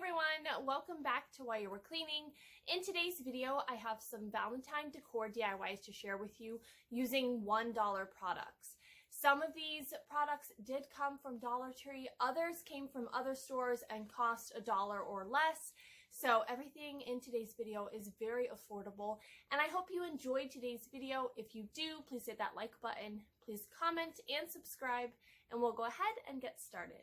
everyone, welcome back to While You Were Cleaning. In today's video, I have some Valentine Decor DIYs to share with you using $1 products. Some of these products did come from Dollar Tree, others came from other stores and cost $1 or less. So everything in today's video is very affordable, and I hope you enjoyed today's video. If you do, please hit that like button, please comment and subscribe, and we'll go ahead and get started.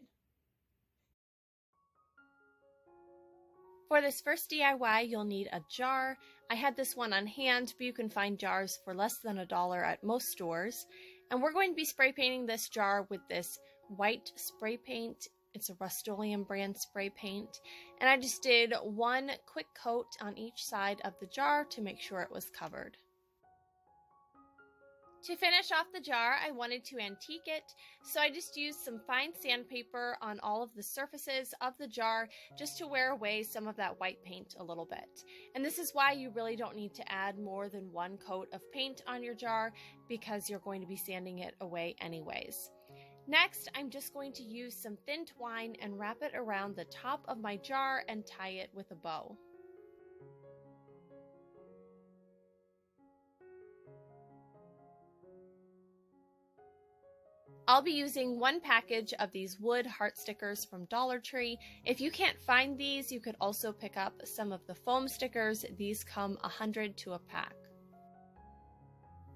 For this first DIY, you'll need a jar. I had this one on hand, but you can find jars for less than $1 at most stores. And we're going to be spray painting this jar with this white spray paint. It's a Rust-Oleum brand spray paint. And I just did one quick coat on each side of the jar to make sure it was covered. To finish off the jar, I wanted to antique it, so I just used some fine sandpaper on all of the surfaces of the jar just to wear away some of that white paint a little bit. And this is why you really don't need to add more than one coat of paint on your jar, because you're going to be sanding it away anyways. Next, I'm just going to use some thin twine and wrap it around the top of my jar and tie it with a bow. I'll be using one package of these wood heart stickers from Dollar Tree. If you can't find these, you could also pick up some of the foam stickers. These come 100 to a pack.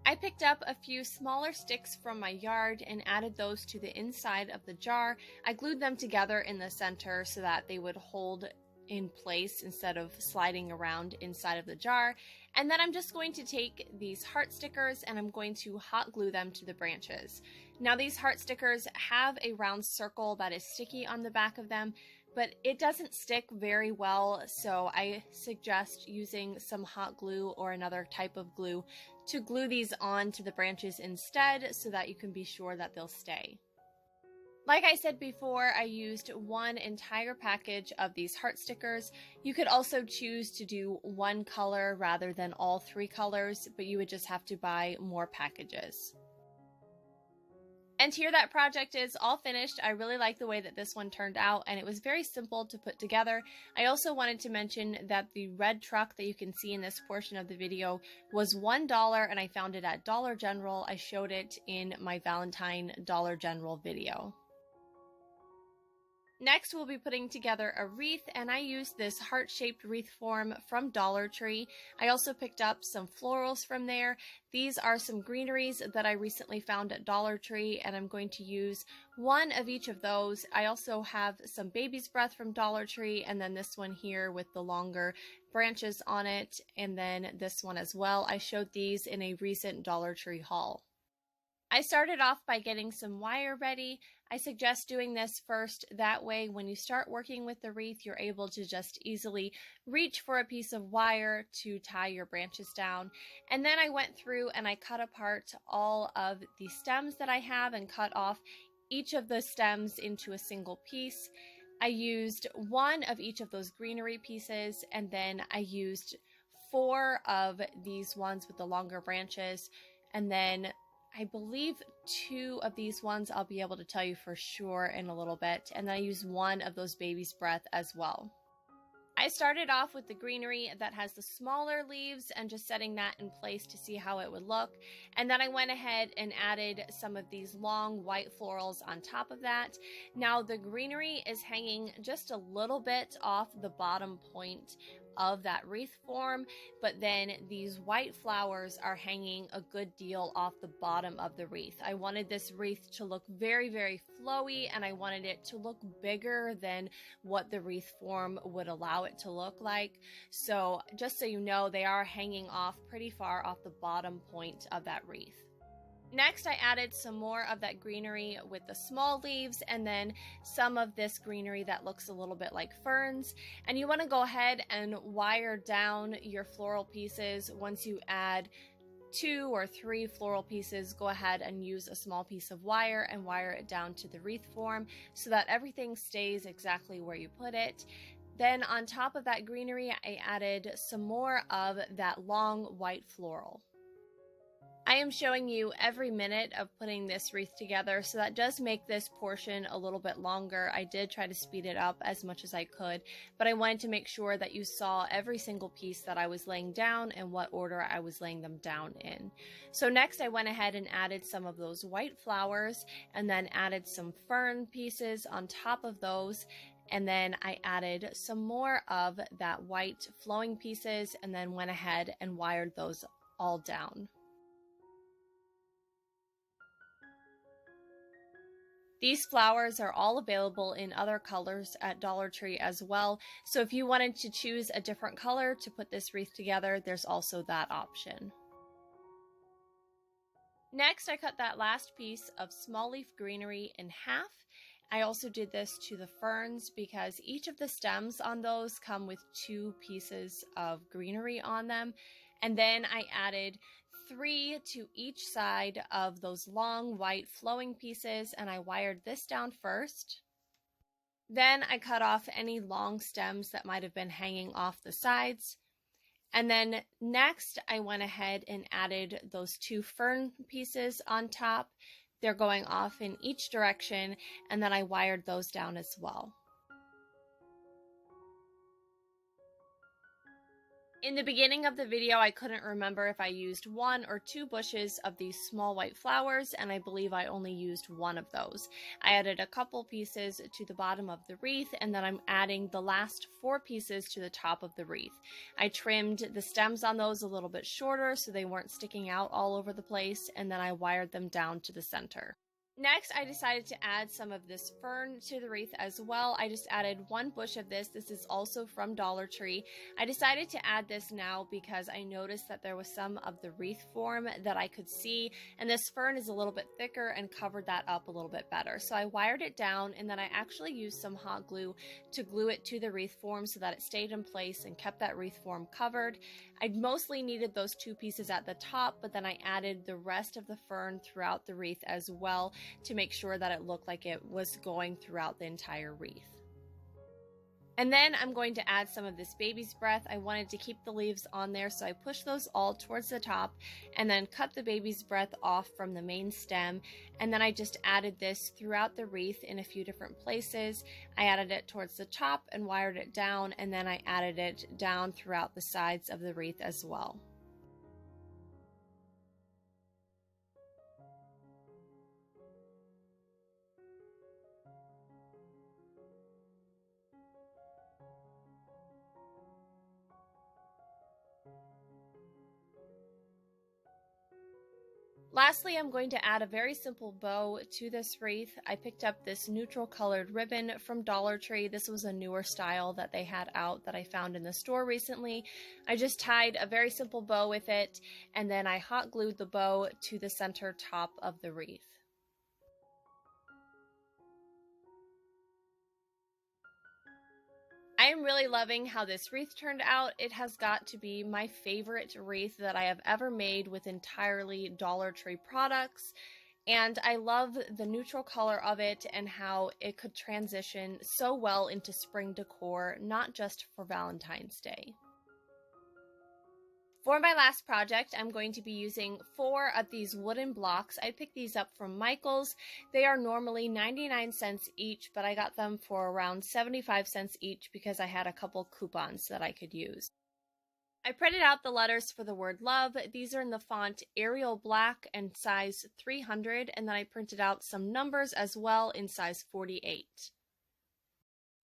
I picked up a few smaller sticks from my yard and added those to the inside of the jar. I glued them together in the center so that they would hold in place instead of sliding around inside of the jar. And then I'm just going to take these heart stickers and I'm going to hot glue them to the branches. Now these heart stickers have a round circle that is sticky on the back of them, but it doesn't stick very well, so I suggest using some hot glue or another type of glue to glue these on to the branches instead so that you can be sure that they'll stay. Like I said before, I used one entire package of these heart stickers. You could also choose to do one color rather than all three colors, but you would just have to buy more packages. And here that project is all finished. I really like the way that this one turned out, and it was very simple to put together. I also wanted to mention that the red truck that you can see in this portion of the video was $1, and I found it at Dollar General. I showed it in my Valentine Dollar General video. Next, we'll be putting together a wreath, and I used this heart-shaped wreath form from Dollar Tree. I also picked up some florals from there. These are some greeneries that I recently found at Dollar Tree, and I'm going to use one of each of those. I also have some baby's breath from Dollar Tree, and then this one here with the longer branches on it, and then this one as well. I showed these in a recent Dollar Tree haul. I started off by getting some wire ready. I suggest doing this first, that way when you start working with the wreath, you're able to just easily reach for a piece of wire to tie your branches down. And then I went through and I cut apart all of the stems that I have and cut off each of the stems into a single piece. I used one of each of those greenery pieces, and then I used 4 of these ones with the longer branches, and then I believe 2 of these ones I'll be able to tell you for sure in a little bit, and then I used one of those baby's breath as well. I started off with the greenery that has the smaller leaves and just setting that in place to see how it would look, and then I went ahead and added some of these long white florals on top of that. Now the greenery is hanging just a little bit off the bottom point of that wreath form, but then these white flowers are hanging a good deal off the bottom of the wreath. I wanted this wreath to look very, very flowy, and I wanted it to look bigger than what the wreath form would allow it to look like. So just so you know, they are hanging off pretty far off the bottom point of that wreath. Next, I added some more of that greenery with the small leaves, and then some of this greenery that looks a little bit like ferns. And you want to go ahead and wire down your floral pieces. Once you add 2 or 3 floral pieces, go ahead and use a small piece of wire and wire it down to the wreath form so that everything stays exactly where you put it. Then on top of that greenery, I added some more of that long white floral. I am showing you every minute of putting this wreath together, so that does make this portion a little bit longer. I did try to speed it up as much as I could, but I wanted to make sure that you saw every single piece that I was laying down and what order I was laying them down in. So next I went ahead and added some of those white flowers and then added some fern pieces on top of those. And then I added some more of that white flowing pieces and then went ahead and wired those all down. These flowers are all available in other colors at Dollar Tree as well, so if you wanted to choose a different color to put this wreath together, there's also that option. Next, I cut that last piece of small leaf greenery in half. I also did this to the ferns because each of the stems on those come with 2 pieces of greenery on them, and then I added 3 to each side of those long white flowing pieces, and I wired this down first. Then I cut off any long stems that might have been hanging off the sides. And then next I went ahead and added those 2 fern pieces on top. They're going off in each direction, and then I wired those down as well. In the beginning of the video, I couldn't remember if I used 1 or 2 bushes of these small white flowers, and I believe I only used 1 of those. I added a couple pieces to the bottom of the wreath, and then I'm adding the last 4 pieces to the top of the wreath. I trimmed the stems on those a little bit shorter so they weren't sticking out all over the place, and then I wired them down to the center. Next, I decided to add some of this fern to the wreath as well. I just added 1 bush of this. This is also from Dollar Tree. I decided to add this now because I noticed that there was some of the wreath form that I could see, and this fern is a little bit thicker and covered that up a little bit better. So I wired it down, and then I actually used some hot glue to glue it to the wreath form so that it stayed in place and kept that wreath form covered. I mostly needed those 2 pieces at the top, but then I added the rest of the fern throughout the wreath as well, to make sure that it looked like it was going throughout the entire wreath. And then I'm going to add some of this baby's breath. I wanted to keep the leaves on there, so I pushed those all towards the top and then cut the baby's breath off from the main stem. And then I just added this throughout the wreath in a few different places. I added it towards the top and wired it down, and then I added it down throughout the sides of the wreath as well. Lastly, I'm going to add a very simple bow to this wreath. I picked up this neutral colored ribbon from Dollar Tree. This was a newer style that they had out that I found in the store recently. I just tied a very simple bow with it, and then I hot glued the bow to the center top of the wreath. I am really loving how this wreath turned out. It has got to be my favorite wreath that I have ever made with entirely Dollar Tree products. And I love the neutral color of it and how it could transition so well into spring decor, not just for Valentine's Day. For my last project, I'm going to be using 4 of these wooden blocks. I picked these up from Michael's. They are normally 99 cents each, but I got them for around 75 cents each because I had a couple coupons that I could use. I printed out the letters for the word love. These are in the font Arial Black and size 300, and then I printed out some numbers as well in size 48.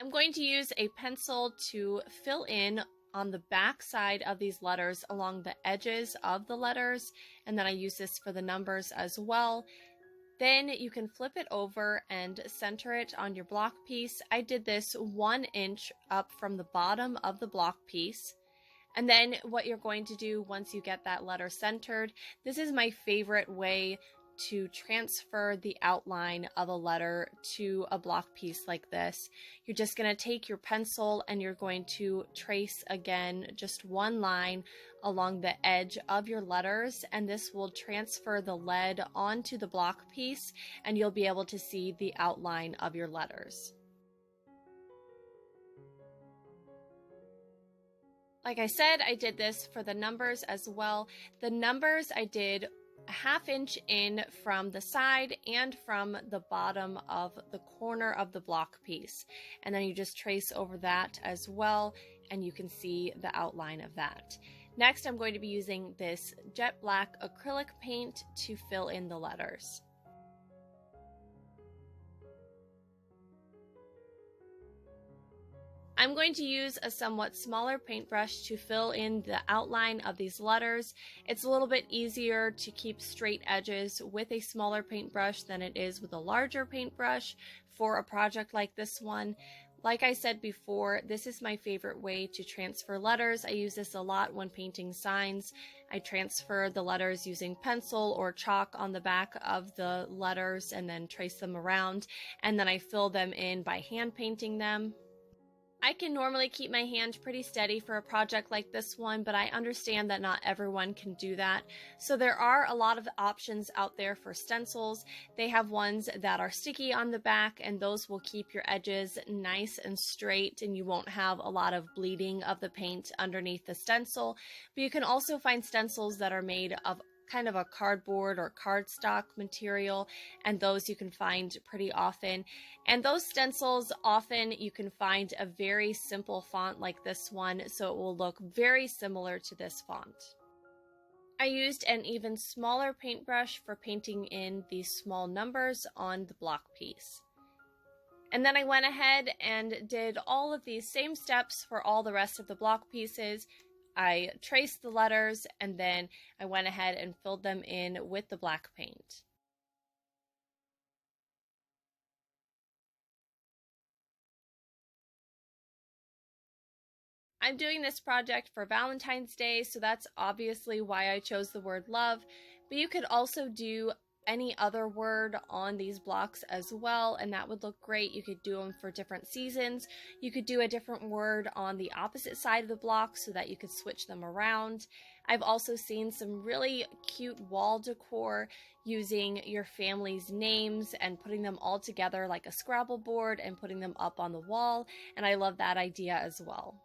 I'm going to use a pencil to fill in on the back side of these letters along the edges of the letters, and then I use this for the numbers as well. Then you can flip it over and center it on your block piece. I did this 1 inch up from the bottom of the block piece. And then what you're going to do once you get that letter centered, this is my favorite way to transfer the outline of a letter to a block piece like this. You're just going to take your pencil and you're going to trace again just 1 line along the edge of your letters, and this will transfer the lead onto the block piece and you'll be able to see the outline of your letters. Like I said, I did this for the numbers as well. The numbers I did a 1/2 inch in from the side and from the bottom of the corner of the block piece. And then you just trace over that as well, and you can see the outline of that. Next, I'm going to be using this jet black acrylic paint to fill in the letters. I'm going to use a somewhat smaller paintbrush to fill in the outline of these letters. It's a little bit easier to keep straight edges with a smaller paintbrush than it is with a larger paintbrush for a project like this one. Like I said before, this is my favorite way to transfer letters. I use this a lot when painting signs. I transfer the letters using pencil or chalk on the back of the letters and then trace them around, and then I fill them in by hand painting them. I can normally keep my hand pretty steady for a project like this one, but I understand that not everyone can do that. So there are a lot of options out there for stencils. They have ones that are sticky on the back, and those will keep your edges nice and straight, and you won't have a lot of bleeding of the paint underneath the stencil. But you can also find stencils that are made of kind of a cardboard or cardstock material, and those you can find pretty often. And those stencils, often you can find a very simple font like this one, so it will look very similar to this font. I used an even smaller paintbrush for painting in these small numbers on the block piece. And then I went ahead and did all of these same steps for all the rest of the block pieces. I traced the letters, and then I went ahead and filled them in with the black paint. I'm doing this project for Valentine's Day, so that's obviously why I chose the word love, but you could also do any other word on these blocks as well, and that would look great. You could do them for different seasons. You could do a different word on the opposite side of the block so that you could switch them around. I've also seen some really cute wall decor using your family's names and putting them all together like a Scrabble board and putting them up on the wall, and I love that idea as well.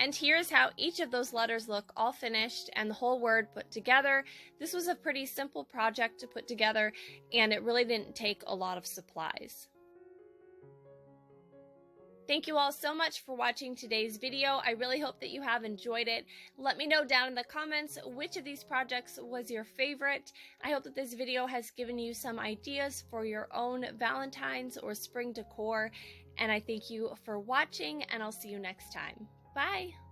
And here's how each of those letters look all finished and the whole word put together. This was a pretty simple project to put together, and it really didn't take a lot of supplies. Thank you all so much for watching today's video. I really hope that you have enjoyed it. Let me know down in the comments which of these projects was your favorite. I hope that this video has given you some ideas for your own Valentine's or spring decor. And I thank you for watching, and I'll see you next time. Bye!